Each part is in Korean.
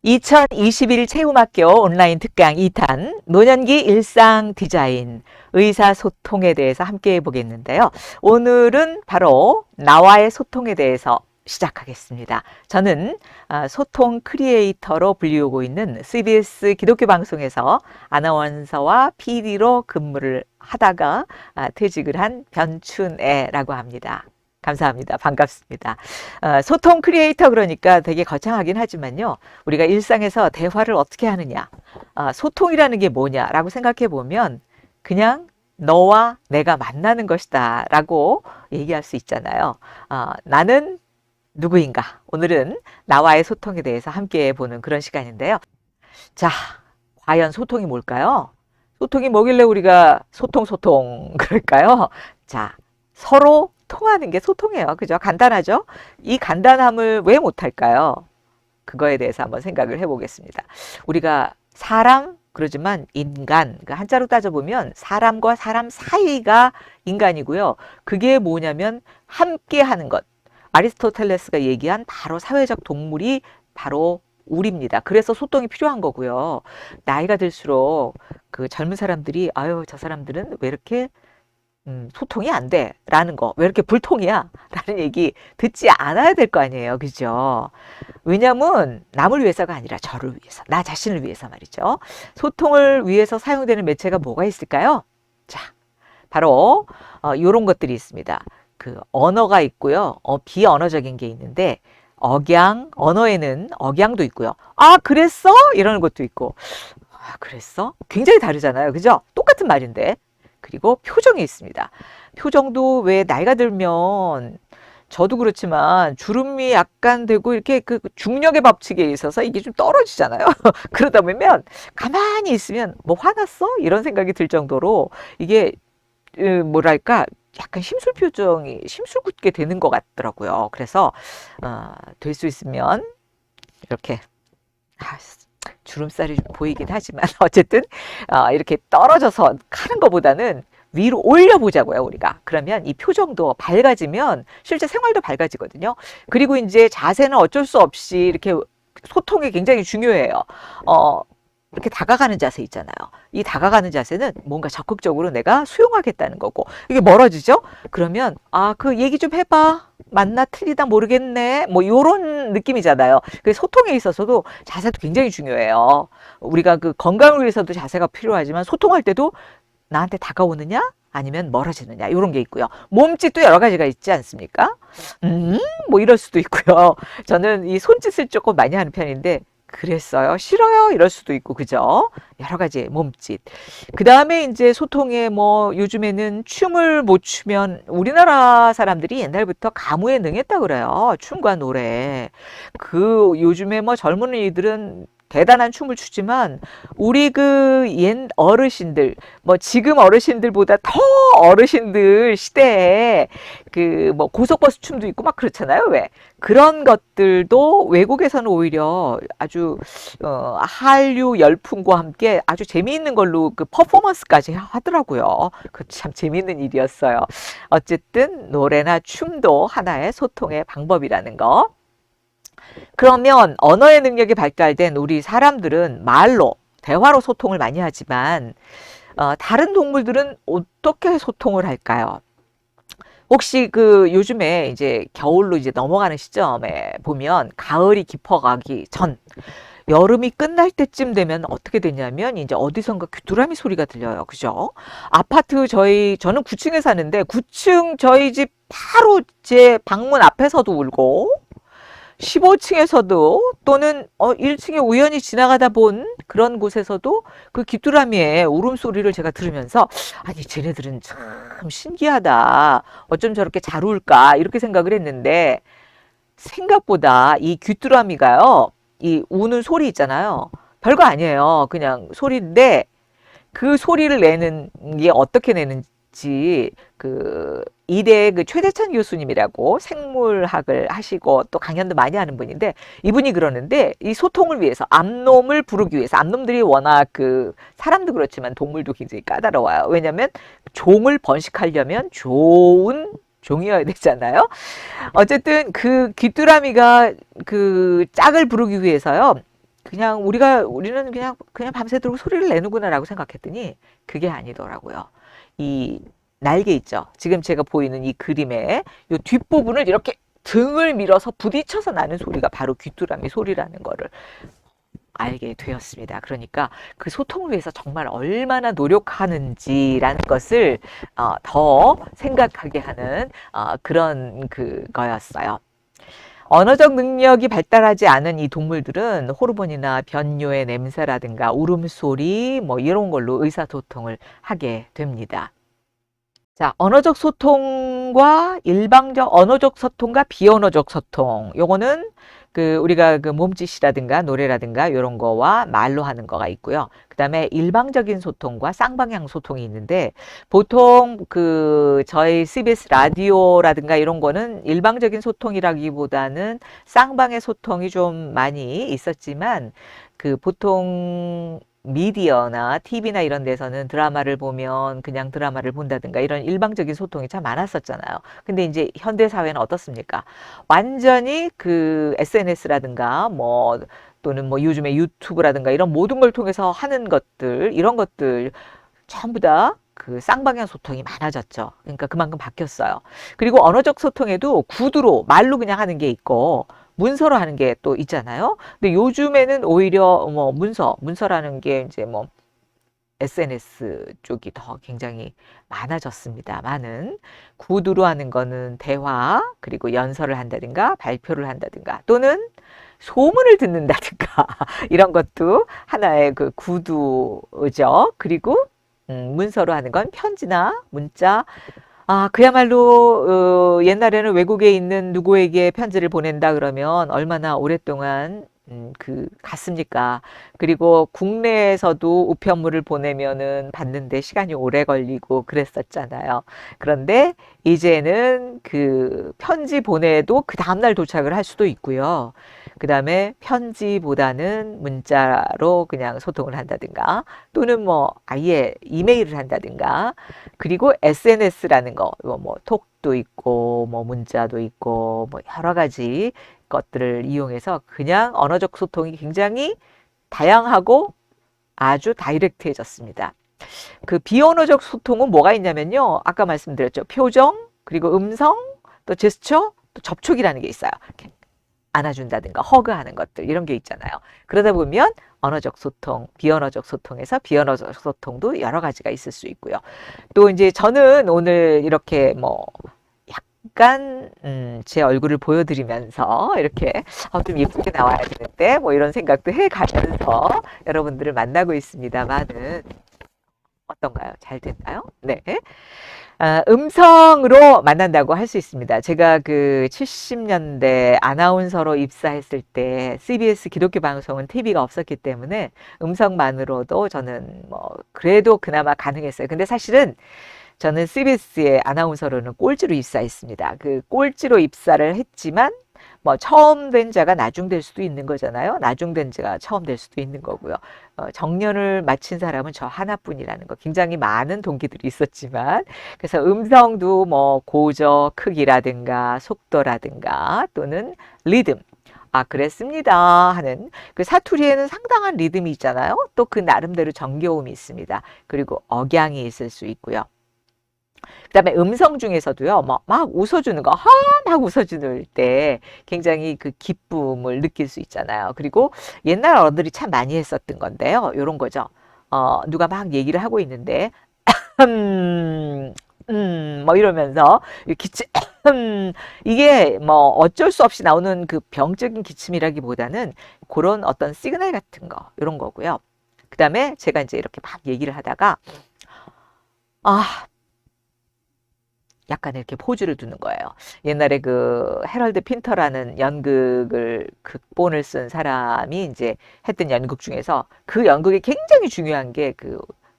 2021 체험학교 온라인 특강 2탄 노년기 일상 디자인 의사소통에 대해서 함께 해보겠는데요. 오늘은 바로 나와의 소통에 대해서 시작하겠습니다. 저는 소통 크리에이터로 불리우고 있는 CBS 기독교 방송에서 아나운서와 PD로 근무를 하다가 퇴직을 한 변춘애라고 합니다. 감사합니다. 반갑습니다. 소통 크리에이터 그러니까 되게 거창하긴 하지만요. 우리가 일상에서 대화를 어떻게 하느냐, 소통이라는 게 뭐냐라고 생각해 보면 그냥 너와 내가 만나는 것이다 라고 얘기할 수 있잖아요. 나는 누구인가? 오늘은 나와의 소통에 대해서 함께 보는 그런 시간인데요. 자, 과연 소통이 뭘까요? 소통이 뭐길래 우리가 소통 그럴까요? 자, 서로 통하는 게 소통이에요. 그죠? 간단하죠? 이 간단함을 왜 못할까요? 그거에 대해서 한번 생각을 해보겠습니다. 우리가 사람, 그러지만 인간, 그 한자로 따져보면 사람과 사람 사이가 인간이고요. 그게 뭐냐면 함께 하는 것. 아리스토텔레스가 얘기한 바로 사회적 동물이 바로 우리입니다. 그래서 소통이 필요한 거고요. 나이가 들수록 그 젊은 사람들이 아유, 저 사람들은 왜 이렇게 소통이 안 돼. 라는 거. 왜 이렇게 불통이야? 라는 얘기 듣지 않아야 될 거 아니에요. 그죠? 왜냐면 남을 위해서가 아니라 저를 위해서, 나 자신을 위해서 말이죠. 소통을 위해서 사용되는 매체가 뭐가 있을까요? 자, 바로 요런 것들이 있습니다. 그 언어가 있고요. 비언어적인 게 있는데 억양, 언어에는 억양도 있고요. 아, 그랬어? 이러는 것도 있고. 아, 그랬어? 굉장히 다르잖아요. 그죠? 똑같은 말인데. 그리고 표정이 있습니다. 표정도 왜 나이가 들면 저도 그렇지만 주름이 약간 되고 이렇게 그 중력의 법칙에 있어서 이게 좀 떨어지잖아요. 그러다 보면 가만히 있으면 뭐 화났어? 이런 생각이 들 정도로 이게 뭐랄까 약간 심술 표정이 심술궂게 되는 것 같더라고요. 그래서 될 수 있으면 이렇게 주름살이 보이긴 하지만 어쨌든 이렇게 떨어져서 하는 것보다는 위로 올려보자고요, 우리가. 그러면 이 표정도 밝아지면 실제 생활도 밝아지거든요. 그리고 이제 자세는 어쩔 수 없이 이렇게 소통이 굉장히 중요해요. 이렇게 다가가는 자세 있잖아요. 이 다가가는 자세는 뭔가 적극적으로 내가 수용하겠다는 거고, 이게 멀어지죠? 그러면 그 얘기 좀 해봐. 맞나 틀리다 모르겠네. 뭐 요런 느낌이잖아요. 그 소통에 있어서도 자세도 굉장히 중요해요. 우리가 그 건강을 위해서도 자세가 필요하지만 소통할 때도 나한테 다가오느냐 아니면 멀어지느냐 이런 게 있고요. 몸짓도 여러 가지가 있지 않습니까? 뭐 이럴 수도 있고요. 저는 이 손짓을 조금 많이 하는 편인데 그랬어요? 싫어요? 이럴 수도 있고, 그죠? 여러 가지 몸짓. 그 다음에 이제 소통에 뭐 요즘에는 춤을 못 추면 우리나라 사람들이 옛날부터 가무에 능했다 그래요. 춤과 노래. 그 요즘에 뭐 젊은이들은 대단한 춤을 추지만 우리 그 옛 어르신들 뭐 지금 어르신들보다 더 어르신들 시대에 그 뭐 고속버스 춤도 있고 막 그렇잖아요. 왜 그런 것들도 외국에서는 오히려 아주 한류 열풍과 함께 아주 재미있는 걸로 그 퍼포먼스까지 하더라고요. 그 참 재미있는 일이었어요. 어쨌든 노래나 춤도 하나의 소통의 방법이라는 거. 그러면 언어의 능력이 발달된 우리 사람들은 말로, 대화로 소통을 많이 하지만 다른 동물들은 어떻게 소통을 할까요? 혹시 그 요즘에 이제 겨울로 이제 넘어가는 시점에 보면 가을이 깊어가기 전 여름이 끝날 때쯤 되면 어떻게 되냐면 이제 어디선가 귀뚜라미 소리가 들려요. 그죠? 아파트 저는 9층에 사는데 9층 저희 집 바로 제 방문 앞에서도 울고 15층에서도 또는 1층에 우연히 지나가다 본 그런 곳에서도 그 귀뚜라미의 울음소리를 제가 들으면서 아니 쟤네들은 참 신기하다. 어쩜 저렇게 잘 울까 이렇게 생각을 했는데 생각보다 이 귀뚜라미가요. 이 우는 소리 있잖아요. 별거 아니에요. 그냥 소리인데 그 소리를 내는 게 어떻게 내는지 그 이대 그 최대찬 교수님이라고 생물학을 하시고 또 강연도 많이 하는 분인데 이분이 그러는데 이 소통을 위해서 암놈을 부르기 위해서 암놈들이 워낙 그 사람도 그렇지만 동물도 굉장히 까다로워요. 왜냐하면 종을 번식하려면 좋은 종이어야 되잖아요. 어쨌든 그 귀뚜라미가 그 짝을 부르기 위해서요. 그냥 우리는 그냥 밤새도록 소리를 내는구나라고 생각했더니 그게 아니더라고요. 이 날개 있죠. 지금 제가 보이는 이 그림의 이 뒷부분을 이렇게 등을 밀어서 부딪혀서 나는 소리가 바로 귀뚜라미 소리라는 거를 알게 되었습니다. 그러니까 그 소통을 위해서 정말 얼마나 노력하는지라는 것을 더 생각하게 하는 그런 그거였어요. 언어적 능력이 발달하지 않은 이 동물들은 호르몬이나 변뇨의 냄새라든가 울음소리 뭐 이런 걸로 의사소통을 하게 됩니다. 자, 언어적 소통과 비언어적 소통. 요거는 우리가 그 몸짓이라든가 노래라든가 이런 거와 말로 하는 거가 있고요. 그 다음에 일방적인 소통과 쌍방향 소통이 있는데 보통 저희 CBS 라디오라든가 이런 거는 일방적인 소통이라기보다는 쌍방의 소통이 좀 많이 있었지만 보통 미디어나 TV나 이런 데서는 드라마를 보면 그냥 드라마를 본다든가 이런 일방적인 소통이 참 많았었잖아요. 근데 이제 현대 사회는 어떻습니까? 완전히 SNS라든가 뭐 또는 뭐 요즘에 유튜브라든가 이런 모든 걸 통해서 하는 것들, 이런 것들 전부 다 쌍방향 소통이 많아졌죠. 그러니까 그만큼 바뀌었어요. 그리고 언어적 소통에도 구두로 말로 그냥 하는 게 있고 문서로 하는 게 또 있잖아요. 근데 요즘에는 오히려 뭐 문서라는 게 이제 뭐 SNS 쪽이 더 굉장히 많아졌습니다만은 구두로 하는 거는 대화 그리고 연설을 한다든가 발표를 한다든가 또는 소문을 듣는다든가 이런 것도 하나의 구두죠. 그리고 문서로 하는 건 편지나 문자. 그야말로 옛날에는 외국에 있는 누구에게 편지를 보낸다 그러면 얼마나 오랫동안 갔습니까? 그리고 국내에서도 우편물을 보내면은 받는데 시간이 오래 걸리고 그랬었잖아요. 그런데 이제는 편지 보내도 그 다음날 도착을 할 수도 있고요. 그 다음에 편지보다는 문자로 그냥 소통을 한다든가 또는 뭐 아예 이메일을 한다든가 그리고 SNS라는 거, 뭐 톡도 있고 뭐 문자도 있고 뭐 여러 가지 것들을 이용해서 그냥 언어적 소통이 굉장히 다양하고 아주 다이렉트해졌습니다. 비언어적 소통은 뭐가 있냐면요. 아까 말씀드렸죠. 표정, 그리고 음성, 또 제스처, 또 접촉이라는 게 있어요. 이렇게 안아준다든가 허그하는 것들 이런 게 있잖아요. 그러다 보면 언어적 소통, 비언어적 소통에서 비언어적 소통도 여러 가지가 있을 수 있고요. 또 이제 저는 오늘 이렇게 뭐 약간 제 얼굴을 보여드리면서 이렇게 좀 예쁘게 나와야 되는데 뭐 이런 생각도 해가면서 여러분들을 만나고 있습니다만은 어떤가요? 잘 됐나요? 네. 음성으로 만난다고 할 수 있습니다. 제가 70년대 아나운서로 입사했을 때 CBS 기독교 방송은 TV가 없었기 때문에 음성만으로도 저는 뭐 그래도 그나마 가능했어요. 근데 사실은 저는 CBS의 아나운서로는 꼴찌로 입사했습니다. 꼴찌로 입사를 했지만 뭐 처음 된 자가 나중 될 수도 있는 거잖아요. 나중 된 자가 처음 될 수도 있는 거고요. 정년을 마친 사람은 저 하나뿐이라는 거. 굉장히 많은 동기들이 있었지만 그래서 음성도 뭐 고저, 크기라든가 속도라든가 또는 리듬. 그랬습니다 하는 사투리에는 상당한 리듬이 있잖아요. 또 그 나름대로 정겨움이 있습니다. 그리고 억양이 있을 수 있고요. 그 다음에 음성 중에서도요, 막 웃어주는 거, 막 웃어주는 때 굉장히 기쁨을 느낄 수 있잖아요. 그리고 옛날 어른들이 참 많이 했었던 건데요. 요런 거죠. 누가 막 얘기를 하고 있는데, 뭐 이러면서, 기침, 이게 뭐 어쩔 수 없이 나오는 병적인 기침이라기보다는 그런 어떤 시그널 같은 거, 요런 거고요. 그 다음에 제가 이제 이렇게 막 얘기를 하다가, 약간 이렇게 포즈를 두는 거예요. 옛날에 해럴드 핀터라는 연극을 극본을 쓴 사람이 이제 했던 연극 중에서 그 연극이 굉장히 중요한 게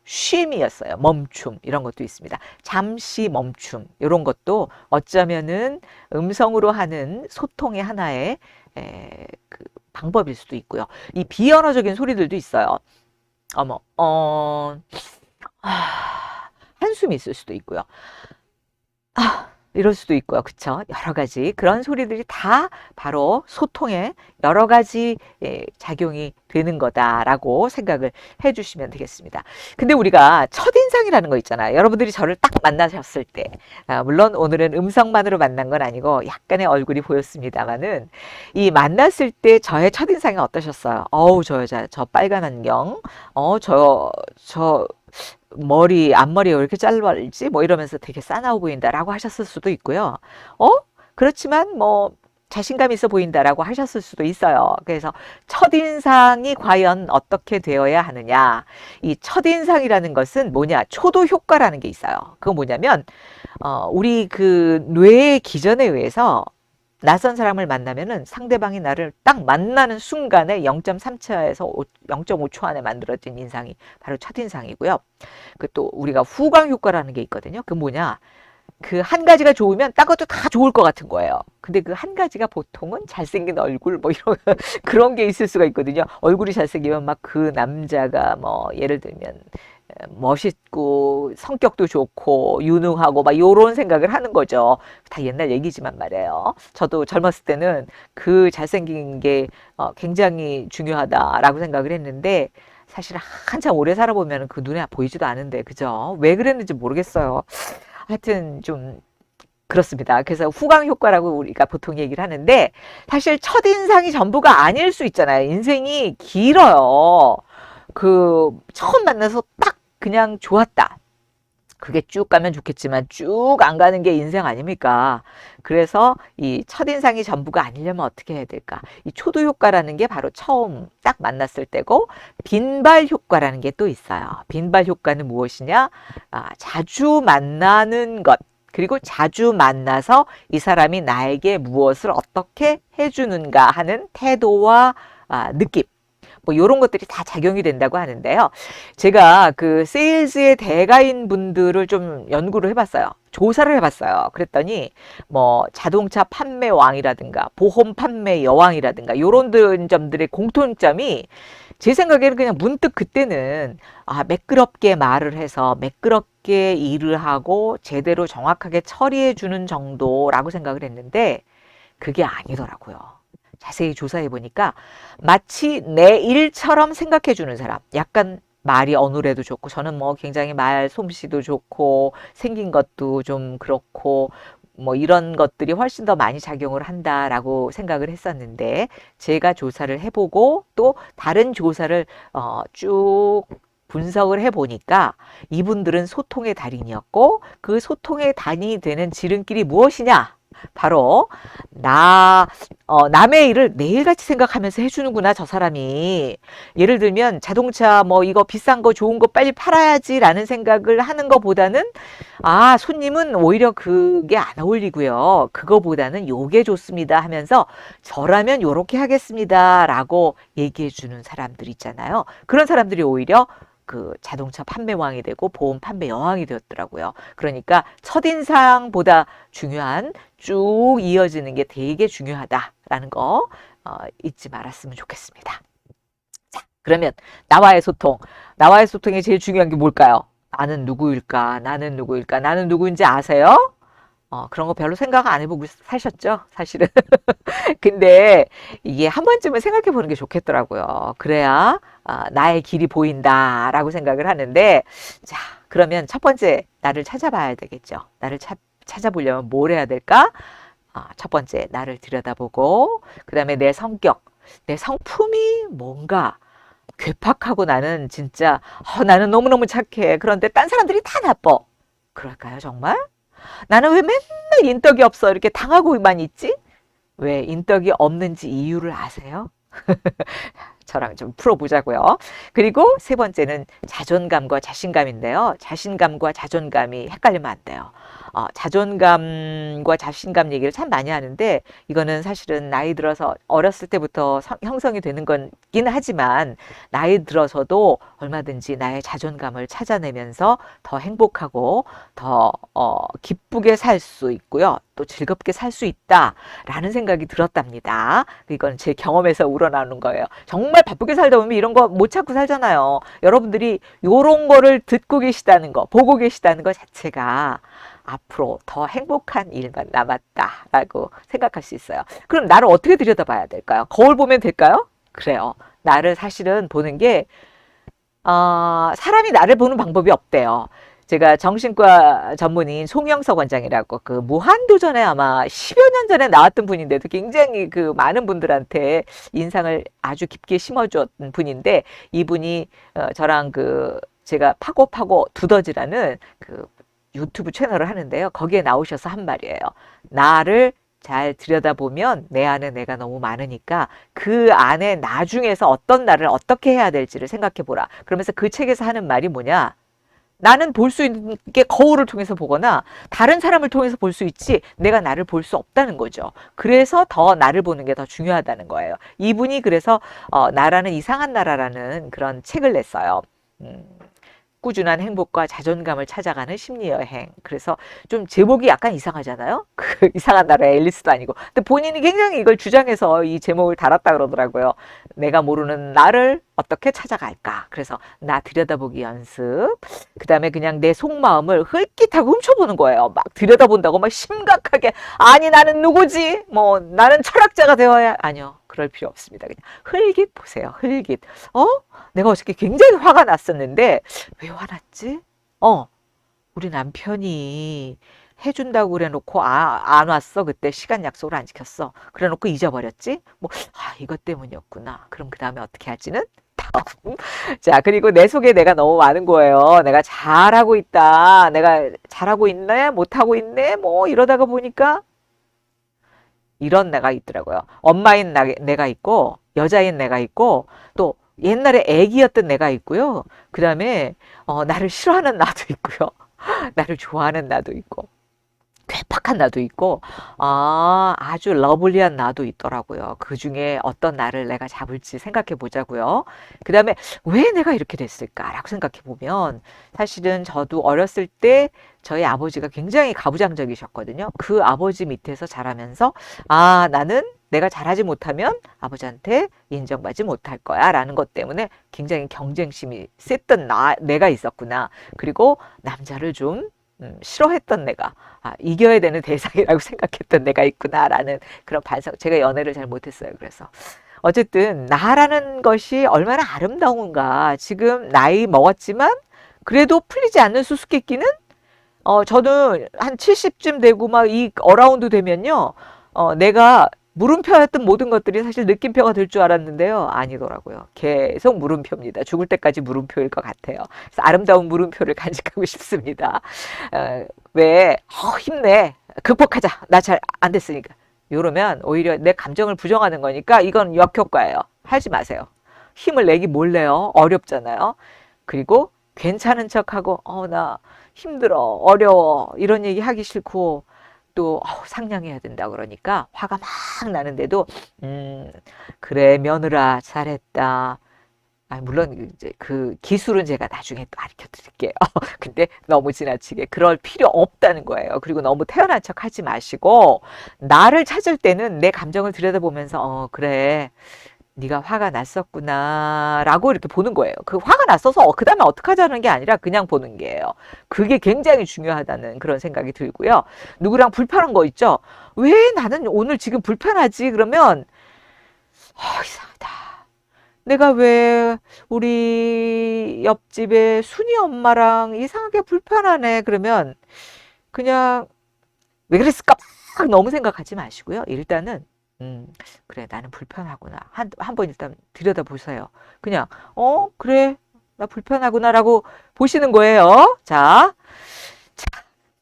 쉼이었어요. 멈춤 이런 것도 있습니다. 잠시 멈춤 이런 것도 어쩌면은 음성으로 하는 소통의 하나의 방법일 수도 있고요. 이 비언어적인 소리들도 있어요. 한숨이 있을 수도 있고요. 이럴 수도 있고요. 그쵸? 여러 가지 그런 소리들이 다 바로 소통에 여러 가지 작용이 되는 거다라고 생각을 해 주시면 되겠습니다. 근데 우리가 첫인상이라는 거 있잖아요. 여러분들이 저를 딱 만나셨을 때, 물론 오늘은 음성만으로 만난 건 아니고 약간의 얼굴이 보였습니다만은 이 만났을 때 저의 첫인상이 어떠셨어요? 어우, 저 여자, 저 빨간 안경, 저 머리, 앞머리가 왜 이렇게 짧았지? 뭐 이러면서 되게 싸나워 보인다라고 하셨을 수도 있고요. 어? 그렇지만 뭐 자신감 있어 보인다라고 하셨을 수도 있어요. 그래서 첫인상이 과연 어떻게 되어야 하느냐. 이 첫인상이라는 것은 뭐냐? 초도 효과라는 게 있어요. 그건 뭐냐면, 우리 그 뇌의 기전에 의해서 낯선 사람을 만나면은 상대방이 나를 딱 만나는 순간에 0.3초에서 0.5초 안에 만들어진 인상이 바로 첫인상이고요. 그 또 우리가 후광 효과라는 게 있거든요. 그 뭐냐? 그 한 가지가 좋으면 딴 것도 다 좋을 것 같은 거예요. 근데 그 한 가지가 보통은 잘생긴 얼굴 뭐 이런 그런 게 있을 수가 있거든요. 얼굴이 잘생기면 막 그 남자가 뭐 예를 들면 멋있고 성격도 좋고 유능하고 막 요런 생각을 하는 거죠. 다 옛날 얘기지만 말이에요. 저도 젊었을 때는 그 잘생긴 게 굉장히 중요하다라고 생각을 했는데 사실 한참 오래 살아보면 그 눈에 보이지도 않은데 그죠? 왜 그랬는지 모르겠어요. 하여튼 좀 그렇습니다. 그래서 후광 효과라고 우리가 보통 얘기를 하는데 사실 첫인상이 전부가 아닐 수 있잖아요. 인생이 길어요. 그 처음 만나서 딱 그냥 좋았다. 그게 쭉 가면 좋겠지만 쭉 안 가는 게 인생 아닙니까? 그래서 이 첫인상이 전부가 아니려면 어떻게 해야 될까? 이 초도 효과라는 게 바로 처음 딱 만났을 때고 빈발 효과라는 게 또 있어요. 빈발 효과는 무엇이냐? 자주 만나는 것. 그리고 자주 만나서 이 사람이 나에게 무엇을 어떻게 해주는가 하는 태도와 느낌. 뭐 이런 것들이 다 작용이 된다고 하는데요. 제가 그 세일즈의 대가인 분들을 좀 연구를 해봤어요. 조사를 해봤어요. 그랬더니 뭐 자동차 판매 왕이라든가 보험 판매 여왕이라든가 이런 점들의 공통점이 제 생각에는 그냥 문득 그때는 매끄럽게 말을 해서 매끄럽게 일을 하고 제대로 정확하게 처리해 주는 정도라고 생각을 했는데 그게 아니더라고요. 자세히 조사해 보니까 마치 내 일처럼 생각해 주는 사람. 약간 말이 어눌해도 좋고 저는 뭐 굉장히 말 솜씨도 좋고 생긴 것도 좀 그렇고 뭐 이런 것들이 훨씬 더 많이 작용을 한다라고 생각을 했었는데 제가 조사를 해보고 또 다른 조사를 쭉 분석을 해보니까 이분들은 소통의 달인이었고 그 소통의 달인이 되는 지름길이 무엇이냐? 바로 남의 일을 내일같이 생각하면서 해주는구나, 저 사람이. 예를 들면 자동차 뭐 이거 비싼 거 좋은 거 빨리 팔아야지라는 생각을 하는 것보다는 손님은 오히려 그게 안 어울리고요. 그거보다는 요게 좋습니다 하면서 저라면 요렇게 하겠습니다라고 얘기해 주는 사람들 있잖아요. 그런 사람들이 오히려 그 자동차 판매왕이 되고 보험 판매 여왕이 되었더라고요. 그러니까 첫인상보다 중요한 쭉 이어지는 게 되게 중요하다라는 거 잊지 말았으면 좋겠습니다. 자, 그러면 나와의 소통. 나와의 소통이 제일 중요한 게 뭘까요? 나는 누구일까? 나는 누구일까? 나는 누구인지 아세요? 그런 거 별로 생각 안 해보고 사셨죠? 사실은. 근데 이게 한 번쯤은 생각해 보는 게 좋겠더라고요. 그래야 나의 길이 보인다라고 생각을 하는데 자, 그러면 첫 번째 나를 찾아봐야 되겠죠. 나를 찾아보려면 뭘 해야 될까? 첫 번째 나를 들여다보고 그 다음에 내 성격, 내 성품이 뭔가 괴팍하고 나는 진짜 나는 너무너무 착해. 그런데 딴 사람들이 다 나빠. 그럴까요, 정말? 나는 왜 맨날 인덕이 없어? 이렇게 당하고만 있지? 왜 인덕이 없는지 이유를 아세요? 저랑 좀 풀어보자고요. 그리고 세 번째는 자존감과 자신감인데요. 자신감과 자존감이 헷갈리면 안 돼요. 자존감과 자신감 얘기를 참 많이 하는데 이거는 사실은 나이 들어서 어렸을 때부터 형성이 되는 거긴 하지만 나이 들어서도 얼마든지 나의 자존감을 찾아내면서 더 행복하고 더 기쁘게 살 수 있고요. 또 즐겁게 살 수 있다라는 생각이 들었답니다. 이건 제 경험에서 우러나오는 거예요. 정말 바쁘게 살다 보면 이런 거 못 찾고 살잖아요. 여러분들이 이런 거를 듣고 계시다는 거, 보고 계시다는 거 자체가 앞으로 더 행복한 일만 남았다라고 생각할 수 있어요. 그럼 나를 어떻게 들여다봐야 될까요? 거울 보면 될까요? 그래요. 나를 사실은 보는 게 사람이 나를 보는 방법이 없대요. 제가 정신과 전문의인 송영석 원장이라고 그 무한도전에 아마 10여 년 전에 나왔던 분인데도 굉장히 그 많은 분들한테 인상을 아주 깊게 심어줬던 분인데 이분이 저랑 그 제가 파고 두더지라는 그 유튜브 채널을 하는데요. 거기에 나오셔서 한 말이에요. 나를 잘 들여다보면 내 안에 내가 너무 많으니까 그 안에 나중에서 어떤 나를 어떻게 해야 될지를 생각해 보라. 그러면서 그 책에서 하는 말이 뭐냐? 나는 볼 수 있는 게 거울을 통해서 보거나 다른 사람을 통해서 볼 수 있지 내가 나를 볼 수 없다는 거죠. 그래서 더 나를 보는 게 더 중요하다는 거예요. 이분이 그래서 나라는 이상한 나라라는 그런 책을 냈어요. 꾸준한 행복과 자존감을 찾아가는 심리여행. 그래서 좀 제목이 약간 이상하잖아요. 그 이상한 나라의 앨리스도 아니고. 근데 본인이 굉장히 이걸 주장해서 이 제목을 달았다 그러더라고요. 내가 모르는 나를 어떻게 찾아갈까. 그래서 나 들여다보기 연습. 그 다음에 그냥 내 속마음을 흘깃하고 훔쳐보는 거예요. 막 들여다본다고 막 심각하게 아니 나는 누구지? 뭐 나는 철학자가 되어야 아니요. 그럴 필요 없습니다. 그냥 흘깃 보세요. 흘깃. 내가 어저께 굉장히 화가 났었는데 왜 화났지? 우리 남편이 해준다고 그래 놓고 안 왔어. 그때 시간 약속을 안 지켰어. 그래 놓고 잊어버렸지? 이것 때문이었구나. 그럼 그 다음에 어떻게 할지는 다음. 자, 그리고 내 속에 내가 너무 많은 거예요. 내가 잘하고 있다. 내가 잘하고 있네? 못하고 있네? 뭐 이러다가 보니까 이런 내가 있더라고요. 엄마인 내가 있고 여자인 내가 있고 또 옛날에 애기였던 내가 있고요. 그 다음에 나를 싫어하는 나도 있고요. 나를 좋아하는 나도 있고 괴팍한 나도 있고 아주 러블리한 나도 있더라고요. 그 중에 어떤 나를 내가 잡을지 생각해 보자고요. 그 다음에 왜 내가 이렇게 됐을까라고 생각해 보면 사실은 저도 어렸을 때 저희 아버지가 굉장히 가부장적이셨거든요. 그 아버지 밑에서 자라면서 나는 내가 잘하지 못하면 아버지한테 인정받지 못할 거야 라는 것 때문에 굉장히 경쟁심이 셌던 내가 있었구나. 그리고 남자를 좀 싫어했던 내가 이겨야 되는 대상이라고 생각했던 내가 있구나라는 그런 반성. 제가 연애를 잘 못했어요. 그래서 어쨌든 나라는 것이 얼마나 아름다운가. 지금 나이 먹었지만 그래도 풀리지 않는 수수께끼는 저는 한 70쯤 되고 막 이 어라운드 되면요. 내가 물음표였던 모든 것들이 사실 느낌표가 될 줄 알았는데요. 아니더라고요. 계속 물음표입니다. 죽을 때까지 물음표일 것 같아요. 그래서 아름다운 물음표를 간직하고 싶습니다. 왜 힘내. 극복하자. 나 잘 안 됐으니까. 이러면 오히려 내 감정을 부정하는 거니까 이건 역효과예요. 하지 마세요. 힘을 내기 몰래요. 어렵잖아요. 그리고 괜찮은 척하고 나 힘들어. 어려워. 이런 얘기 하기 싫고 또 상냥해야 된다 그러니까 화가 막 나는데도 그래 며느라 잘했다. 물론 이제 그 기술은 제가 나중에 또 가르쳐 드릴게요. 근데 너무 지나치게 그럴 필요 없다는 거예요. 그리고 너무 태어난 척 하지 마시고 나를 찾을 때는 내 감정을 들여다보면서 그래 네가 화가 났었구나 라고 이렇게 보는 거예요. 그 화가 났어서 그 다음에 어떡하자는 게 아니라 그냥 보는 게예요. 그게 굉장히 중요하다는 그런 생각이 들고요. 누구랑 불편한 거 있죠? 왜 나는 오늘 지금 불편하지? 그러면 이상하다. 내가 왜 우리 옆집에 순이 엄마랑 이상하게 불편하네. 그러면 그냥 왜 그랬을까? 막 너무 생각하지 마시고요. 일단은 그래 나는 불편하구나. 한 번 일단 들여다보세요. 그냥 그래 나 불편하구나라고 보시는 거예요. 자,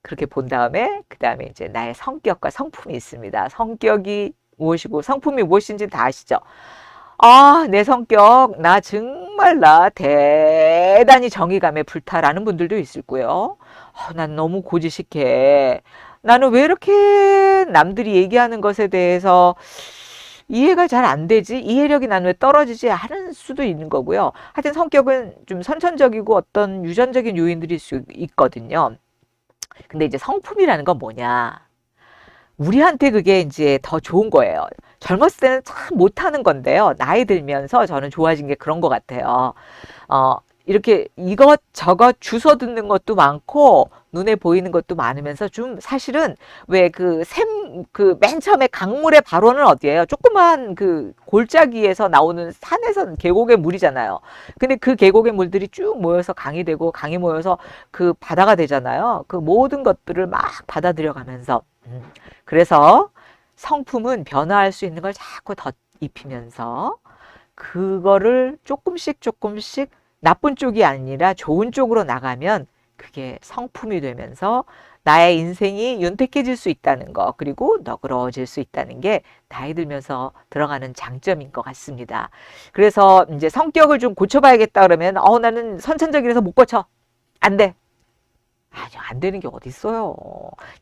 그렇게 본 다음에 그 다음에 이제 나의 성격과 성품이 있습니다. 성격이 무엇이고 성품이 무엇인지 다 아시죠? 내 성격 나 정말 나 대단히 정의감에 불타라는 분들도 있을 거예요. 난 너무 고지식해. 나는 왜 이렇게 남들이 얘기하는 것에 대해서 이해가 잘 안 되지? 이해력이 난 왜 떨어지지? 하는 수도 있는 거고요. 하여튼 성격은 좀 선천적이고 어떤 유전적인 요인들이 있거든요. 근데 이제 성품이라는 건 뭐냐? 우리한테 그게 이제 더 좋은 거예요. 젊었을 때는 참 못하는 건데요. 나이 들면서 저는 좋아진 게 그런 것 같아요. 이렇게 이것저것 주워 듣는 것도 많고 눈에 보이는 것도 많으면서 좀 사실은 왜 그 맨 처음에 강물의 발원은 어디예요? 조그만 그 골짜기에서 나오는 산에서 계곡의 물이잖아요. 근데 그 계곡의 물들이 쭉 모여서 강이 되고 강이 모여서 그 바다가 되잖아요. 그 모든 것들을 막 받아들여가면서 그래서 성품은 변화할 수 있는 걸 자꾸 덧입히면서 그거를 조금씩 조금씩 나쁜 쪽이 아니라 좋은 쪽으로 나가면 그게 성품이 되면서 나의 인생이 윤택해질 수 있다는 거, 그리고 너그러워질 수 있다는 게 나이 들면서 들어가는 장점인 것 같습니다. 그래서 이제 성격을 좀 고쳐봐야겠다 그러면 나는 선천적이라서 못 고쳐. 안 돼. 아니요, 안 되는 게 어디 있어요.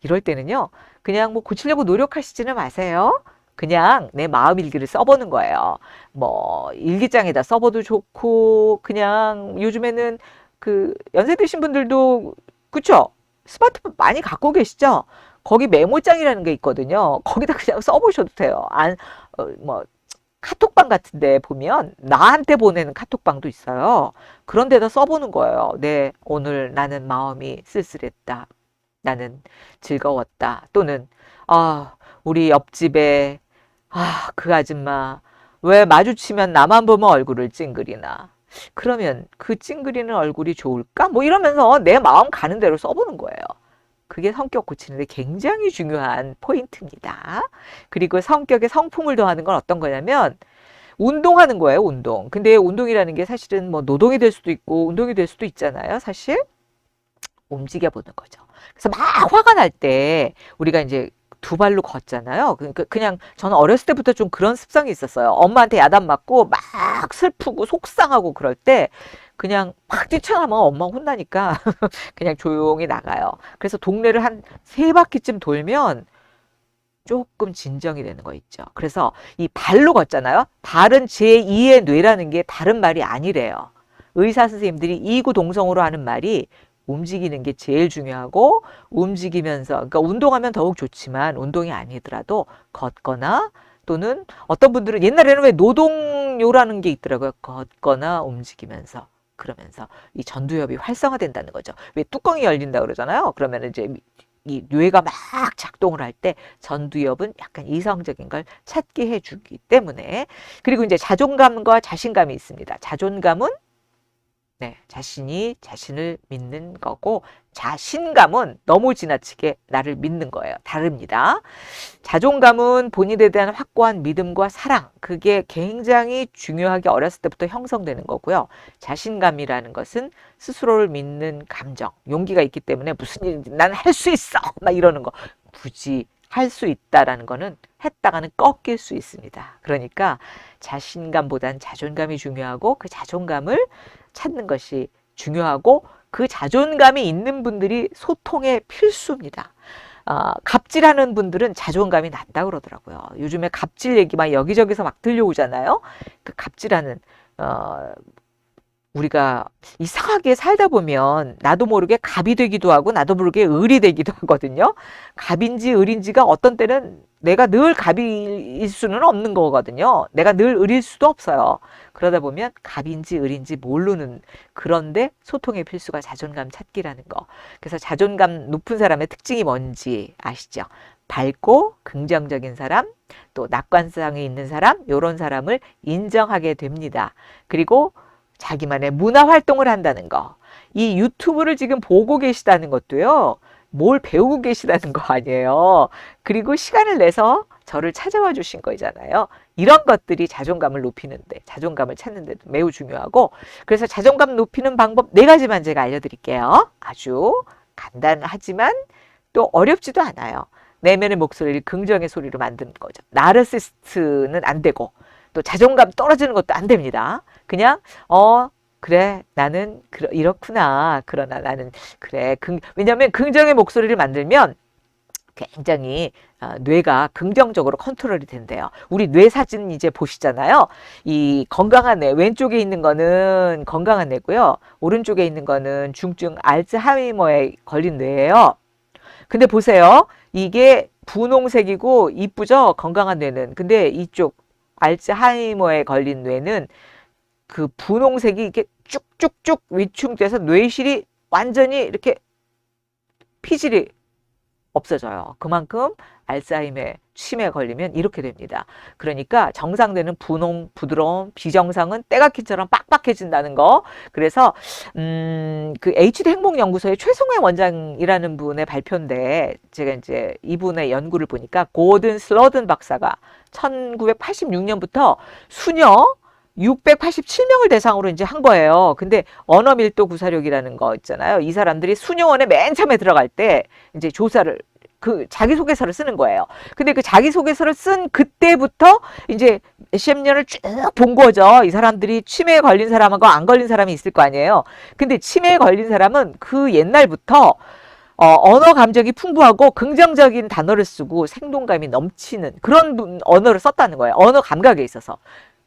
이럴 때는요, 그냥 뭐 고치려고 노력하시지는 마세요. 그냥 내 마음 일기를 써보는 거예요. 뭐 일기장에다 써봐도 좋고, 그냥 요즘에는 그 연세 드신 분들도 그쵸? 스마트폰 많이 갖고 계시죠? 거기 메모장이라는 게 있거든요. 거기다 그냥 써보셔도 돼요. 뭐 카톡방 같은 데 보면 나한테 보내는 카톡방도 있어요. 그런 데다 써보는 거예요. 네, 오늘 나는 마음이 쓸쓸했다. 나는 즐거웠다. 또는 우리 옆집에 그 아줌마 왜 마주치면 나만 보면 얼굴을 찡그리나. 그러면 그 찡그리는 얼굴이 좋을까? 뭐 이러면서 내 마음 가는 대로 써보는 거예요. 그게 성격 고치는데 굉장히 중요한 포인트입니다. 그리고 성격에 성품을 더하는 건 어떤 거냐면 운동하는 거예요, 운동. 근데 운동이라는 게 사실은 뭐 노동이 될 수도 있고 운동이 될 수도 있잖아요, 사실. 움직여 보는 거죠. 그래서 막 화가 날 때 우리가 이제 두 발로 걷잖아요. 그러니까 그냥 저는 어렸을 때부터 좀 그런 습성이 있었어요. 엄마한테 야단 맞고 막 슬프고 속상하고 그럴 때 그냥 막 뛰쳐나면 엄마 혼나니까 그냥 조용히 나가요. 그래서 동네를 한 세 바퀴쯤 돌면 조금 진정이 되는 거 있죠. 그래서 이 발로 걷잖아요. 발은 제2의 뇌라는 게 다른 말이 아니래요. 의사 선생님들이 이구동성으로 하는 말이 움직이는 게 제일 중요하고 움직이면서 그러니까 운동하면 더욱 좋지만 운동이 아니더라도 걷거나 또는 어떤 분들은 옛날에는 왜 노동요라는 게 있더라고요. 걷거나 움직이면서 그러면서 이 전두엽이 활성화된다는 거죠. 왜 뚜껑이 열린다 그러잖아요. 그러면 이제 이 뇌가 막 작동을 할 때 전두엽은 약간 이성적인 걸 찾게 해주기 때문에 그리고 이제 자존감과 자신감이 있습니다. 자존감은 네, 자신이 자신을 믿는 거고 자신감은 너무 지나치게 나를 믿는 거예요. 다릅니다. 자존감은 본인에 대한 확고한 믿음과 사랑 그게 굉장히 중요하게 어렸을 때부터 형성되는 거고요. 자신감이라는 것은 스스로를 믿는 감정, 용기가 있기 때문에 무슨 일인지 난 할 수 있어 막 이러는 거 굳이 할 수 있다라는 거는 했다가는 꺾일 수 있습니다. 그러니까 자신감보단 자존감이 중요하고 그 자존감을 찾는 것이 중요하고 그 자존감이 있는 분들이 소통의 필수입니다. 갑질하는 분들은 자존감이 낮다 그러더라고요. 요즘에 갑질 얘기 막 여기저기서 막 들려오잖아요. 그 갑질하는 우리가 이상하게 살다 보면 나도 모르게 갑이 되기도 하고 나도 모르게 을이 되기도 하거든요. 갑인지 을인지가 어떤 때는 내가 늘 갑일 수는 없는 거거든요. 내가 늘 을일 수도 없어요. 그러다 보면 갑인지 을인지 모르는 그런데 소통의 필수가 자존감 찾기라는 거. 그래서 자존감 높은 사람의 특징이 뭔지 아시죠? 밝고 긍정적인 사람, 또 낙관성이 있는 사람, 이런 사람을 인정하게 됩니다. 그리고 자기만의 문화 활동을 한다는 거. 이 유튜브를 지금 보고 계시다는 것도요. 뭘 배우고 계시다는 거 아니에요. 그리고 시간을 내서 저를 찾아와 주신 거잖아요. 이런 것들이 자존감을 높이는데, 자존감을 찾는 데도 매우 중요하고 그래서 자존감 높이는 방법 4가지만 제가 알려드릴게요. 아주 간단하지만 또 어렵지도 않아요. 내면의 목소리를 긍정의 소리로 만드는 거죠. 나르시스트는 안 되고 또 자존감 떨어지는 것도 안 됩니다. 그냥 그래 나는 이렇구나. 그러나 나는 그래. 왜냐하면 긍정의 목소리를 만들면 굉장히 뇌가 긍정적으로 컨트롤이 된대요. 우리 뇌 사진 이제 보시잖아요. 이 건강한 뇌 왼쪽에 있는 거는 건강한 뇌고요. 오른쪽에 있는 거는 중증 알츠하이머에 걸린 뇌예요. 근데 보세요. 이게 분홍색이고 이쁘죠? 건강한 뇌는. 근데 이쪽 알츠하이머에 걸린 뇌는 그 분홍색이 이렇게 쭉쭉쭉 위충돼서 뇌실이 완전히 이렇게 피질이 없어져요. 그만큼 알츠하이머에 치매에 걸리면 이렇게 됩니다. 그러니까 정상되는 분홍, 부드러움, 비정상은 때가키처럼 빡빡해진다는 거. 그래서 그 HD 행복연구소의 최승회 원장이라는 분의 발표인데 제가 이제 이분의 연구를 보니까 고든 슬러든 박사가 1986년부터 수녀 687명을 대상으로 이제 한 거예요. 근데 언어 밀도 구사력이라는 거 있잖아요. 이 사람들이 수녀원에 맨 처음에 들어갈 때 이제 조사를 그 자기소개서를 쓰는 거예요. 근데 그 자기소개서를 쓴 그때부터 이제 몇십 년을 쭉 본 거죠. 이 사람들이 치매에 걸린 사람하고 안 걸린 사람이 있을 거 아니에요. 근데 치매에 걸린 사람은 그 옛날부터 언어 감정이 풍부하고 긍정적인 단어를 쓰고 생동감이 넘치는 그런 언어를 썼다는 거예요. 언어 감각에 있어서.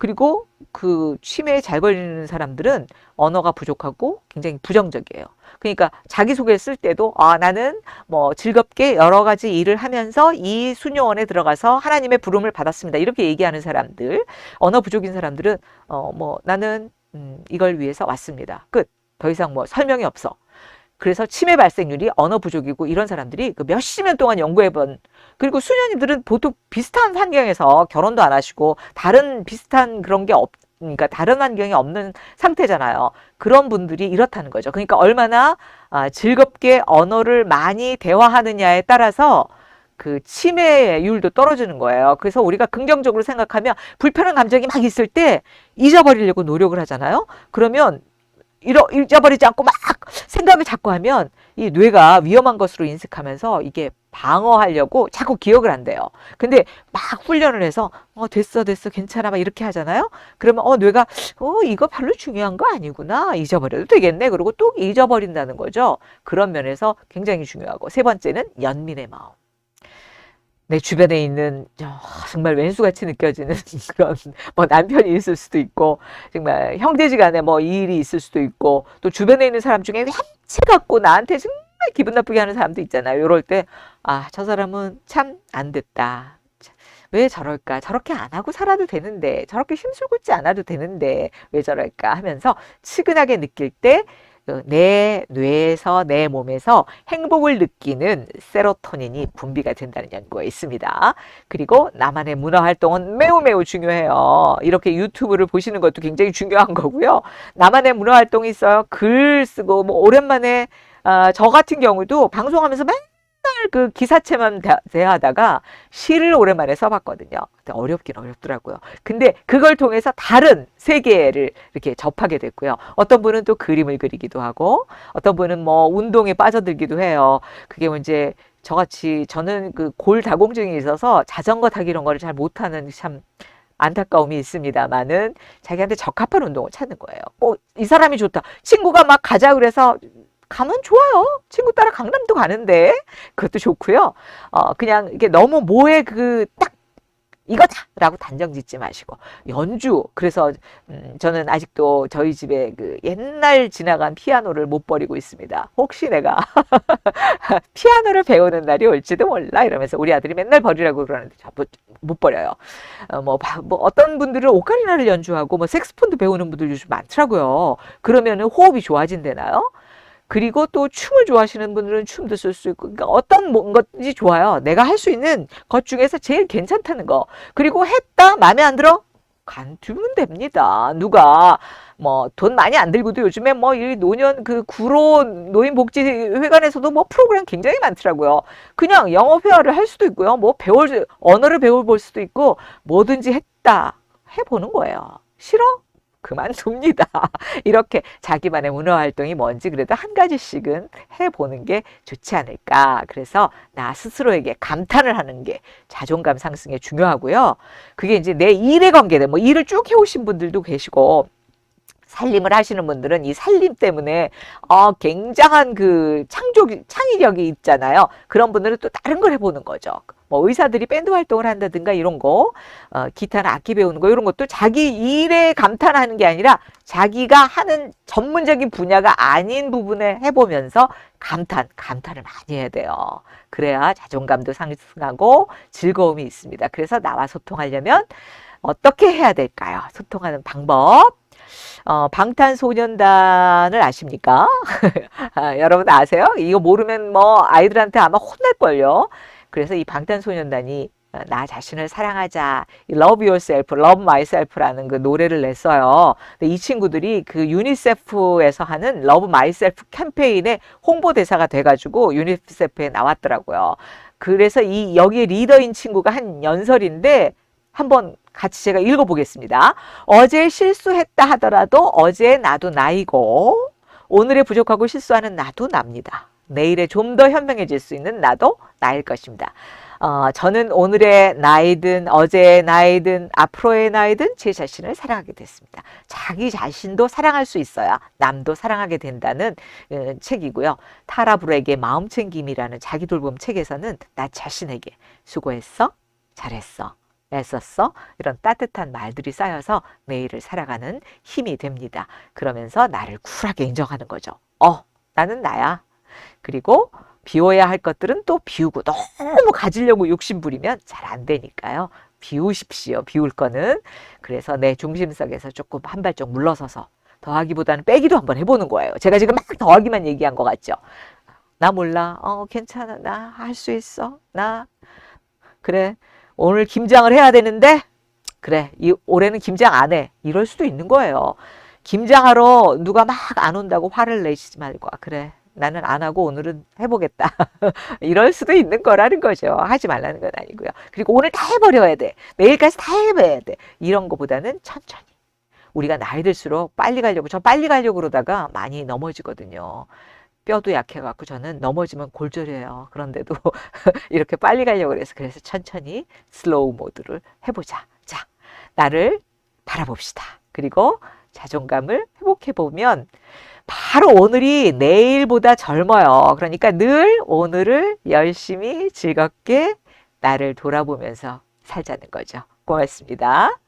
그리고 그 치매에 잘 걸리는 사람들은 언어가 부족하고 굉장히 부정적이에요. 그러니까 자기소개 쓸 때도 나는 뭐 즐겁게 여러 가지 일을 하면서 이 수녀원에 들어가서 하나님의 부름을 받았습니다. 이렇게 얘기하는 사람들, 언어 부족인 사람들은 뭐 나는 이걸 위해서 왔습니다. 끝. 더 이상 뭐 설명이 없어. 그래서 치매 발생률이 언어 부족이고 이런 사람들이 그 몇십 년 동안 연구해본 그리고 수녀님들은 보통 비슷한 환경에서 결혼도 안 하시고 다른 비슷한 그런 게 그러니까 다른 환경이 없는 상태잖아요. 그런 분들이 이렇다는 거죠. 그러니까 얼마나 즐겁게 언어를 많이 대화하느냐에 따라서 그 치매율도 떨어지는 거예요. 그래서 우리가 긍정적으로 생각하면 불편한 감정이 막 있을 때 잊어버리려고 노력을 하잖아요. 그러면 잊어버리지 않고 막 생각을 자꾸 하면 이 뇌가 위험한 것으로 인식하면서 이게 방어하려고 자꾸 기억을 한대요. 근데 막 훈련을 해서 됐어 괜찮아 막 이렇게 하잖아요. 그러면 뇌가 이거 별로 중요한 거 아니구나, 잊어버려도 되겠네, 그리고 또 잊어버린다는 거죠. 그런 면에서 굉장히 중요하고, 세 번째는 연민의 마음. 내 주변에 있는 정말 왼수같이 느껴지는 그런 뭐 남편이 있을 수도 있고 정말 형제지간에 뭐 이 일이 있을 수도 있고 또 주변에 있는 사람 중에 얌체 갖고 나한테 정말 기분 나쁘게 하는 사람도 있잖아요. 이럴 때 저 사람은 참 안 됐다. 왜 저럴까? 저렇게 안 하고 살아도 되는데, 저렇게 힘술궂지 않아도 되는데 왜 저럴까 하면서 측은하게 느낄 때 내 뇌에서 내 몸에서 행복을 느끼는 세로토닌이 분비가 된다는 연구가 있습니다. 그리고 나만의 문화 활동은 매우 중요해요. 이렇게 유튜브를 보시는 것도 굉장히 중요한 거고요. 나만의 문화 활동이 있어요. 글 쓰고 뭐 오랜만에 저 같은 경우도 방송하면서 맨날 그 기사체만 대하다가 시를 오랜만에 써봤거든요. 근데 어렵긴 어렵더라고요. 근데 그걸 통해서 다른 세계를 이렇게 접하게 됐고요. 어떤 분은 또 그림을 그리기도 하고, 어떤 분은 뭐 운동에 빠져들기도 해요. 그게 뭐 이제 저같이, 저는 그 골다공증이 있어서 자전거 타기 이런 거를 잘 못하는 참 안타까움이 있습니다만은 자기한테 적합한 운동을 찾는 거예요. 이 사람이 좋다. 친구가 막 가자 그래서 가면 좋아요. 친구 따라 강남도 가는데 그것도 좋고요. 그냥 이게 너무 뭐에 딱 이거다라고 단정 짓지 마시고 연주. 그래서 저는 아직도 저희 집에 그 옛날 지나간 피아노를 못 버리고 있습니다. 혹시 내가 피아노를 배우는 날이 올지도 몰라 이러면서 우리 아들이 맨날 버리라고 그러는데 못 버려요. 뭐 어떤 분들은 오카리나를 연주하고 뭐 색스폰도 배우는 분들 요즘 많더라고요. 그러면은 호흡이 좋아진대나요? 그리고 또 춤을 좋아하시는 분들은 춤도 쓸 수 있고, 그러니까 어떤 것이 좋아요. 내가 할 수 있는 것 중에서 제일 괜찮다는 거. 그리고 했다 마음에 안 들어 관두면 됩니다. 누가 뭐 돈 많이 안 들고도 요즘에 뭐 이 노년 그 구로 노인복지회관에서도 뭐 프로그램 굉장히 많더라고요. 그냥 영어 회화를 할 수도 있고요. 뭐 언어를 배워볼 수도 있고 뭐든지 했다 해보는 거예요. 싫어? 그만둡니다. 이렇게 자기만의 문화 활동이 뭔지 그래도 한 가지씩은 해보는 게 좋지 않을까. 그래서 나 스스로에게 감탄을 하는 게 자존감 상승에 중요하고요. 그게 이제 내 일에 관계된, 뭐 일을 쭉 해오신 분들도 계시고, 살림을 하시는 분들은 이 살림 때문에 굉장한 그 창의력이 있잖아요. 그런 분들은 또 다른 걸 해보는 거죠. 뭐 의사들이 밴드 활동을 한다든가 이런 거, 기타나 악기 배우는 거 이런 것도 자기 일에 감탄하는 게 아니라 자기가 하는 전문적인 분야가 아닌 부분에 해보면서 감탄을 많이 해야 돼요. 그래야 자존감도 상승하고 즐거움이 있습니다. 그래서 나와 소통하려면 어떻게 해야 될까요? 소통하는 방법. 방탄소년단을 아십니까? 여러분 아세요? 이거 모르면 뭐 아이들한테 아마 혼날걸요. 그래서 이 방탄소년단이 나 자신을 사랑하자, Love Yourself, Love Myself라는 그 노래를 냈어요. 근데 이 친구들이 그 유니세프에서 하는 Love Myself 캠페인의 홍보대사가 돼가지고 유니세프에 나왔더라고요. 그래서 이 여기에 리더인 친구가 한 연설인데 한번 같이 제가 읽어보겠습니다. 어제 실수했다 하더라도 어제 나도 나이고 오늘의 부족하고 실수하는 나도 납니다. 내일에 좀 더 현명해질 수 있는 나도 나일 것입니다. 저는 오늘의 나이든 어제의 나이든 앞으로의 나이든 제 자신을 사랑하게 됐습니다. 자기 자신도 사랑할 수 있어야 남도 사랑하게 된다는 책이고요. 타라 브렉의 마음챙김이라는 자기 돌봄 책에서는 나 자신에게 수고했어, 잘했어, 애썼어 이런 따뜻한 말들이 쌓여서 내일을 살아가는 힘이 됩니다. 그러면서 나를 쿨하게 인정하는 거죠. 나는 나야. 그리고 비워야 할 것들은 또 비우고 너무 가지려고 욕심 부리면 잘 안 되니까요. 비우십시오. 비울 거는. 그래서 내 중심석에서 조금 한 발짝 물러서서 더하기보다는 빼기도 한번 해보는 거예요. 제가 지금 막 더하기만 얘기한 것 같죠. 나 몰라. 괜찮아. 나 할 수 있어. 나 그래. 오늘 김장을 해야 되는데 그래. 올해는 김장 안 해. 이럴 수도 있는 거예요. 김장하러 누가 막 안 온다고 화를 내시지 말고 그래. 나는 안 하고 오늘은 해보겠다. 이럴 수도 있는 거라는 거죠. 하지 말라는 건 아니고요. 그리고 오늘 다 해버려야 돼. 내일까지 다 해봐야 돼. 이런 거보다는 천천히. 우리가 나이 들수록 빨리 가려고, 저 빨리 가려고 그러다가 많이 넘어지거든요. 뼈도 약해갖고 저는 넘어지면 골절해요. 그런데도 이렇게 빨리 가려고 그래서 천천히 슬로우 모드를 해보자. 자, 나를 바라봅시다. 그리고 자존감을 회복해보면 바로 오늘이 내일보다 젊어요. 그러니까 늘 오늘을 열심히 즐겁게 나를 돌아보면서 살자는 거죠. 고맙습니다.